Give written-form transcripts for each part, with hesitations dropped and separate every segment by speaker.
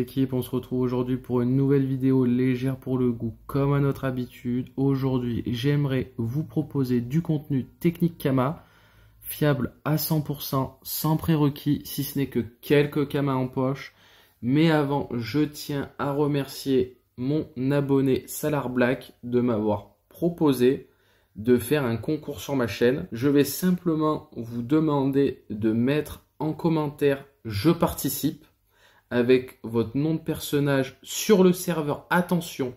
Speaker 1: l'équipe, on se retrouve aujourd'hui pour une nouvelle vidéo légère pour le goût comme à notre habitude. Aujourd'hui j'aimerais vous proposer du contenu technique Kama, fiable à 100%, sans prérequis si ce n'est que quelques Kama en poche. Mais avant, je tiens à remercier mon abonné Salar Black de m'avoir proposé de faire un concours sur ma chaîne. Je vais simplement vous demander de mettre en commentaire « Je participe » avec votre nom de personnage sur le serveur. Attention,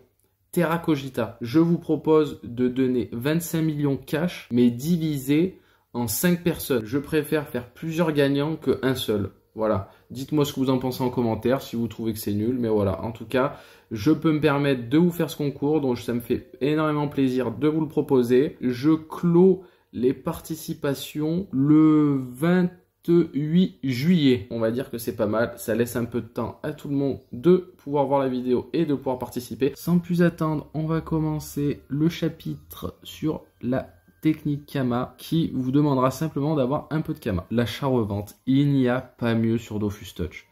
Speaker 1: Terra Cogita. Je vous propose de donner 25 millions cash, mais divisé en 5 personnes. Je préfère faire plusieurs gagnants qu'un seul. Voilà, dites-moi ce que vous en pensez en commentaire, si vous trouvez que c'est nul. Mais voilà, en tout cas, je peux me permettre de vous faire ce concours. Donc ça me fait énormément plaisir de vous le proposer. Je clôt les participations le 28 juillet. On va dire que c'est pas mal. Ça laisse un peu de temps à tout le monde de pouvoir voir la vidéo et de pouvoir participer. Sans plus attendre, on va commencer le chapitre sur la technique Kama qui vous demandera simplement d'avoir un peu de Kama. L'achat-revente, il n'y a pas mieux sur Dofus Touch.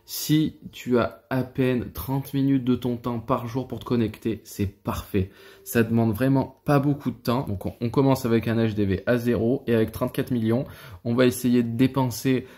Speaker 1: Si tu as à peine 30 minutes de ton temps par jour pour te connecter, c'est parfait. Ça demande vraiment pas beaucoup de temps. Donc on commence avec un HDV à 0 et avec 34 millions, on va essayer de dépenser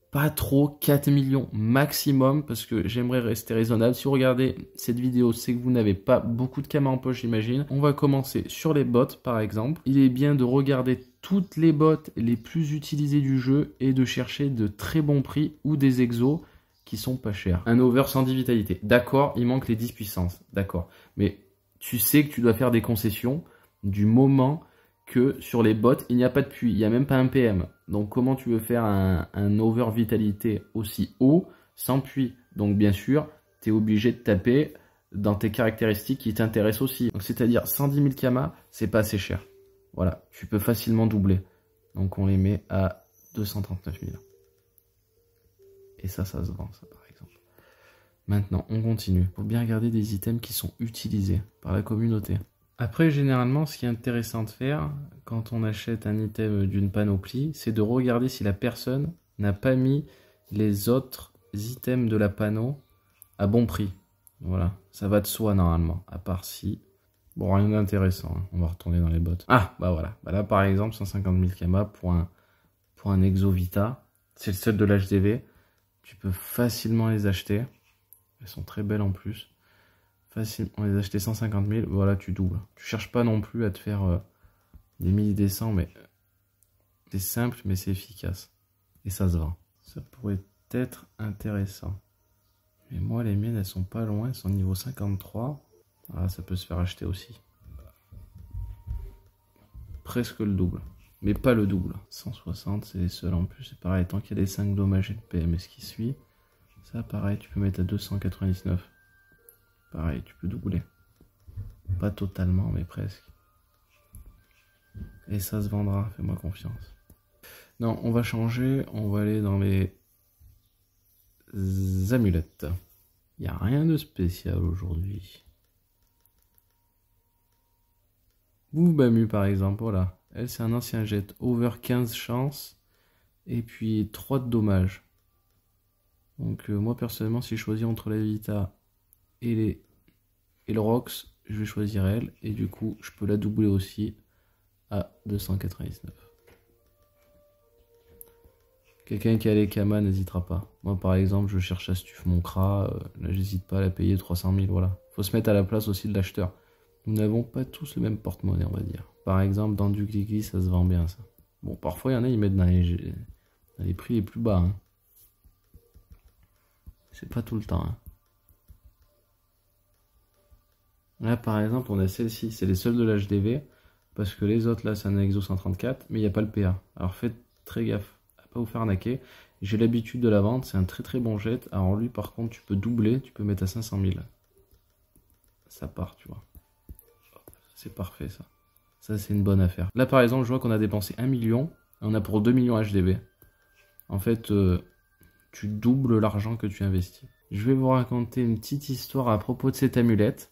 Speaker 1: pas trop, 4 millions maximum parce que j'aimerais rester raisonnable. Si vous regardez cette vidéo, c'est que vous n'avez pas beaucoup de Kama en poche, j'imagine. On va commencer sur les bots par exemple. Il est bien de regarder toutes les bots les plus utilisées du jeu et de chercher de très bons prix ou des exos qui sont pas chers. Un over 110 vitalité. D'accord, il manque les 10 puissances. D'accord. Mais tu sais que tu dois faire des concessions du moment que sur les bots, il n'y a pas de puits. Il n'y a même pas un PM. Donc, comment tu veux faire un over vitalité aussi haut sans puits? Donc, bien sûr, tu es obligé de taper dans tes caractéristiques qui t'intéressent aussi. Donc, c'est-à-dire 110 000 Kama, c'est pas assez cher. Voilà, tu peux facilement doubler. Donc, on les met à 239 000. Et ça se vend, ça, par exemple. Maintenant, on continue. Il faut bien regarder des items qui sont utilisés par la communauté. Après, généralement, ce qui est intéressant de faire quand on achète un item d'une panoplie, c'est de regarder si la personne n'a pas mis les autres items de la panneau à bon prix. Voilà, ça va de soi normalement, à part si... Bon, rien d'intéressant, hein. On va retourner dans les bots. Ah, bah voilà. Bah là, par exemple, 150 000 Kama pour un Exo Vita. C'est le seul de l'HDV. Tu peux facilement les acheter. Elles sont très belles en plus. Facilement les acheter 150 000. Voilà, tu doubles. Tu cherches pas non plus à te faire des 1000, des 100, mais c'est simple, mais c'est efficace. Et ça se vend. Ça pourrait être intéressant. Mais moi, les miennes, elles sont pas loin. Elles sont niveau 53. Ah, ça peut se faire acheter aussi. Presque le double. Mais pas le double. 160, c'est les seuls en plus. C'est pareil, tant qu'il y a les 5 dommages et le PMS qui suit. Ça, pareil, tu peux mettre à 299. Pareil, tu peux doubler. Pas totalement, mais presque. Et ça se vendra, fais-moi confiance. Non, on va changer. On va aller dans les amulettes. Il n'y a rien de spécial aujourd'hui. Boubamu, par exemple, voilà. Elle, c'est un ancien jet. Over 15 chances. Et puis 3 de dommages. Donc, moi, personnellement, si je choisis entre la Vita et le Rox, je vais choisir elle. Et du coup, je peux la doubler aussi à 299. Quelqu'un qui a les Kama n'hésitera pas. Moi, par exemple, je cherche à stuff mon Kra. Là, j'hésite pas à la payer 300 000. Voilà. Faut se mettre à la place aussi de l'acheteur. Nous n'avons pas tous le même porte-monnaie, on va dire. Par exemple, dans du Gligli, ça se vend bien, ça. Bon, parfois, il y en a, ils mettent dans les prix les plus bas. Hein. C'est pas tout le temps. Hein. Là, par exemple, on a celle-ci. C'est les seuls de l'HDV. Parce que les autres, là, c'est un Exo 134. Mais il n'y a pas le PA. Alors, faites très gaffe à pas vous faire arnaquer. J'ai l'habitude de la vendre. C'est un très très bon jet. Alors, lui, par contre, tu peux doubler. Tu peux mettre à 500 000. Ça part, tu vois. C'est parfait, ça. Ça, c'est une bonne affaire. Là, par exemple, je vois qu'on a dépensé 1 million. Et on a pour 2 millions HDV. En fait, tu doubles l'argent que tu investis. Je vais vous raconter une petite histoire à propos de cette amulette.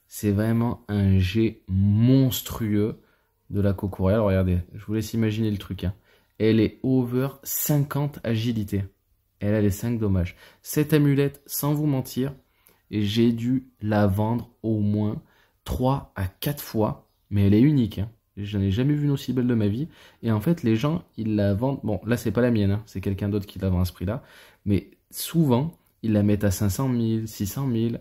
Speaker 1: C'est vraiment un jet monstrueux de la Cocoreal. Regardez, je vous laisse imaginer le truc. Hein. Elle est over 50 agilité. elle a les 5 dommages. Cette amulette, sans vous mentir, j'ai dû la vendre au moins 3 à 4 fois, mais elle est unique, hein. Je n'ai jamais vu une aussi belle de ma vie. Et en fait, les gens, ils la vendent... Bon, là, c'est pas la mienne, hein. C'est quelqu'un d'autre qui la vend à ce prix-là. Mais souvent, ils la mettent à 500 000, 600 000.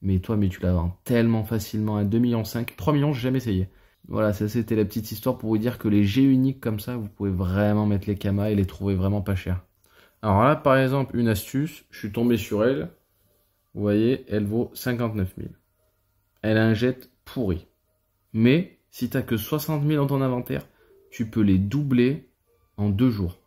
Speaker 1: Mais toi, tu la vends tellement facilement à 2,5 millions. 3 millions, j'ai jamais essayé. Voilà, ça c'était la petite histoire pour vous dire que les jets uniques comme ça, vous pouvez vraiment mettre les kamas et les trouver vraiment pas chers. Alors là, par exemple, une astuce, je suis tombé sur elle. Vous voyez, elle vaut 59 000. Elle a un jet pourri. Mais... si tu n'as que 60 000 dans ton inventaire, tu peux les doubler en 2 jours.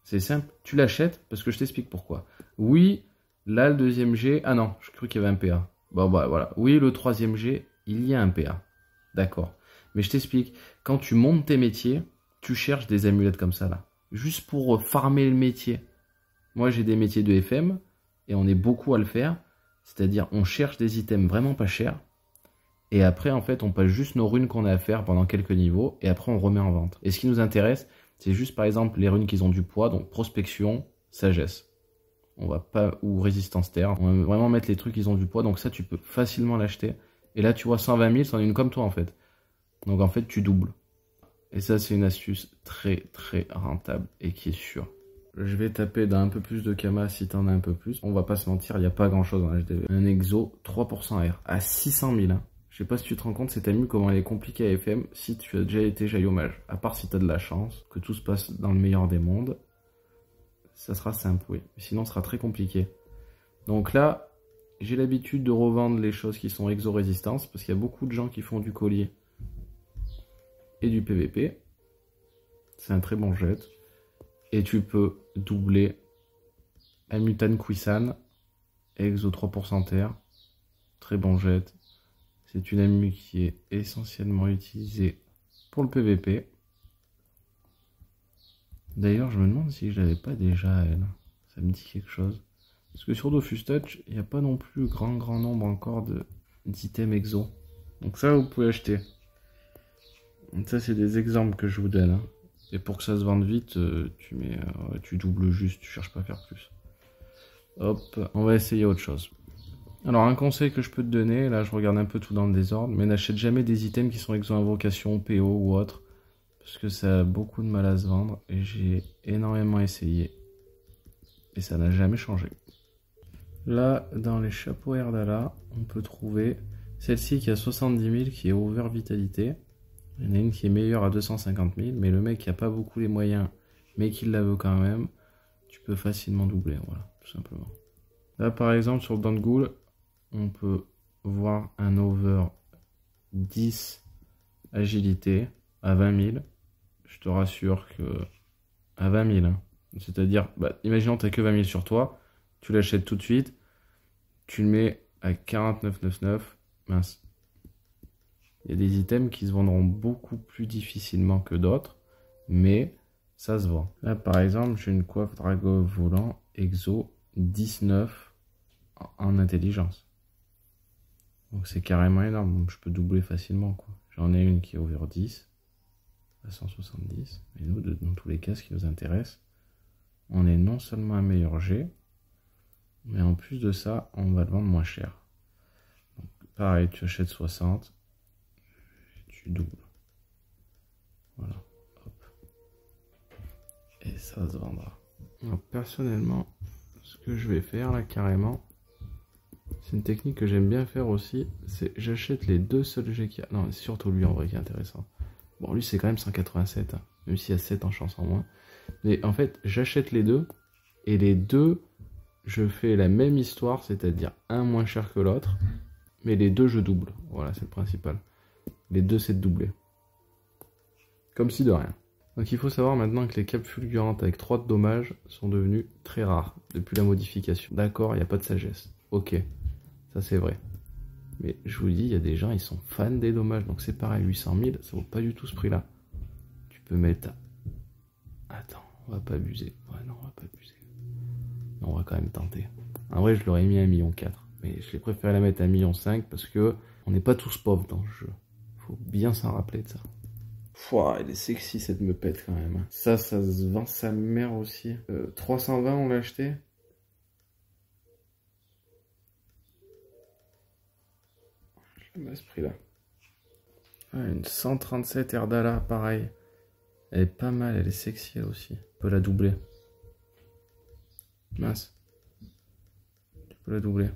Speaker 1: C'est simple, tu l'achètes parce que je t'explique pourquoi. Oui, là le deuxième G, ah non, je crois qu'il y avait un PA. Bon bah voilà, oui le troisième G, il y a un PA. D'accord. Mais je t'explique, quand tu montes tes métiers, tu cherches des amulettes comme ça là. Juste pour farmer le métier. Moi j'ai des métiers de FM et on est beaucoup à le faire. C'est-à-dire on cherche des items vraiment pas chers. Et après, en fait, on passe juste nos runes qu'on a à faire pendant quelques niveaux, et après, on remet en vente. Et ce qui nous intéresse, c'est juste, par exemple, les runes qui ont du poids, donc prospection, sagesse. On va pas, ou résistance terre. On va vraiment mettre les trucs qui ont du poids, donc ça, tu peux facilement l'acheter. Et là, tu vois, 120 000, c'en est une comme toi, en fait. Donc, en fait, tu doubles. Et ça, c'est une astuce très, très rentable, et qui est sûre. Je vais taper dans un peu plus de Kama si t'en as un peu plus. On va pas se mentir, il n'y a pas grand-chose dans HDV. Un exo, 3% R, à 600 000, hein. Je sais pas si tu te rends compte, cette amue, comment elle est compliquée à FM si tu as déjà été Jaillot Mage. À part si tu as de la chance, que tout se passe dans le meilleur des mondes, ça sera simple, oui. Sinon, ce sera très compliqué. Donc là, j'ai l'habitude de revendre les choses qui sont exo-résistance, parce qu'il y a beaucoup de gens qui font du collier et du PVP. C'est un très bon jet. Et tu peux doubler Amutan Kuisan, exo 3% terre. Très bon jet. C'est une ammu qui est essentiellement utilisée pour le PVP. D'ailleurs, je me demande si je l'avais pas déjà elle. Ça me dit quelque chose. Parce que sur Dofus Touch, il n'y a pas non plus grand nombre encore d'items exo. Donc ça, vous pouvez acheter. Donc ça, c'est des exemples que je vous donne, hein. Et pour que ça se vende vite, tu doubles juste, tu cherches pas à faire plus. Hop, on va essayer autre chose. Alors un conseil que je peux te donner, là je regarde un peu tout dans le désordre, mais n'achète jamais des items qui sont exo-invocation, PO ou autre, parce que ça a beaucoup de mal à se vendre, et j'ai énormément essayé, et ça n'a jamais changé. Là, dans les chapeaux Erdala, on peut trouver celle-ci qui a 70 000, qui est over vitalité. Il y en a une qui est meilleure à 250 000, mais le mec qui a pas beaucoup les moyens, mais qui la veut quand même, tu peux facilement doubler, voilà, tout simplement. Là par exemple sur le Dangul, on peut voir un over 10 agilité à 20 000. Je te rassure que à 20 000, hein. C'est-à-dire, imaginons que tu n'as que 20 000 sur toi, tu l'achètes tout de suite, tu le mets à 49,99. Mince. Il y a des items qui se vendront beaucoup plus difficilement que d'autres, mais ça se vend. Là, par exemple, j'ai une coiffe Drago volant exo 19 en intelligence. Donc c'est carrément énorme, donc je peux doubler facilement, quoi. J'en ai une qui est over 10 à 170, mais nous, dans tous les cas, ce qui nous intéresse, on est non seulement un meilleur G, mais en plus de ça, on va le vendre moins cher. Donc, pareil, tu achètes 60, tu doubles. Voilà, hop. Et ça se vendra. Alors, personnellement, ce que je vais faire là, carrément, c'est une technique que j'aime bien faire aussi, c'est j'achète les deux seuls G qu'il y a. Non, c'est surtout lui en vrai qui est intéressant. Bon, lui c'est quand même 187, hein, même s'il y a 7 en chance en moins. Mais en fait, j'achète les deux, et les deux, je fais la même histoire, c'est-à-dire un moins cher que l'autre, mais les deux je double. Voilà, c'est le principal. Les deux c'est de doubler. Comme si de rien. Donc il faut savoir maintenant que les capes fulgurantes avec 3 de dommages sont devenues très rares depuis la modification. D'accord, il n'y a pas de sagesse. Ok, ça c'est vrai. Mais je vous dis, il y a des gens, ils sont fans des dommages. Donc c'est pareil, 800 000, ça vaut pas du tout ce prix-là. Tu peux mettre... Attends, on va pas abuser. Ouais, non, on va pas abuser. Non, on va quand même tenter. En vrai, je l'aurais mis à 1,4 million. Mais je l'ai préféré la mettre à 1,5 million parce que on n'est pas tous pauvres dans le jeu. Faut bien s'en rappeler de ça. Pouah, elle est sexy cette meupette quand même. Ça se vend sa mère aussi. 320 on l'a acheté. À ce prix-là. Ah, une 137 Erdala, pareil. Elle est pas mal, elle est sexy elle aussi. Tu peux la doubler. Mince. Tu peux la doubler.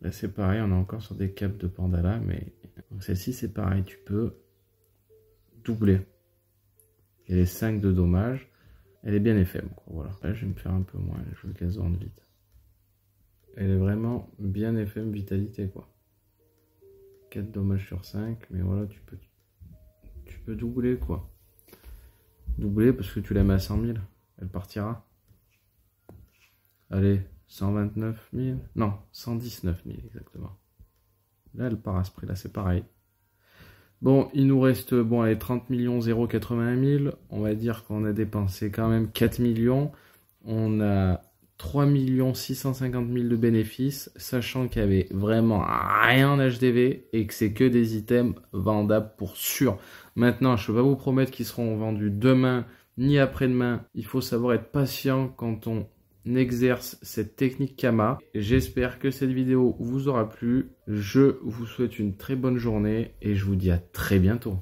Speaker 1: Là c'est pareil, on est encore sur des capes de Pandala, mais celle-ci c'est pareil, tu peux doubler. Il y a les 5 de dommage. Elle est bien FM, quoi, voilà. Là je vais me faire un peu moins, je veux qu'elle se vende vite. Elle est vraiment bien FM vitalité, quoi. 4 dommages sur 5, mais voilà, tu peux doubler, quoi. Doubler parce que tu la mets à 100 000, elle partira. Allez, 129 000, non, 119 000 exactement. Là, elle part à ce prix-là, c'est pareil. Bon, il nous reste, bon, allez, 30 millions 081 000. On va dire qu'on a dépensé quand même 4 millions. On a 3 650 000 de bénéfices, sachant qu'il y avait vraiment rien en HDV et que c'est que des items vendables pour sûr. Maintenant, je ne peux pas vous promettre qu'ils seront vendus demain ni après-demain. Il faut savoir être patient quand on exerce cette technique Kama. J'espère que cette vidéo vous aura plu. Je vous souhaite une très bonne journée et je vous dis à très bientôt.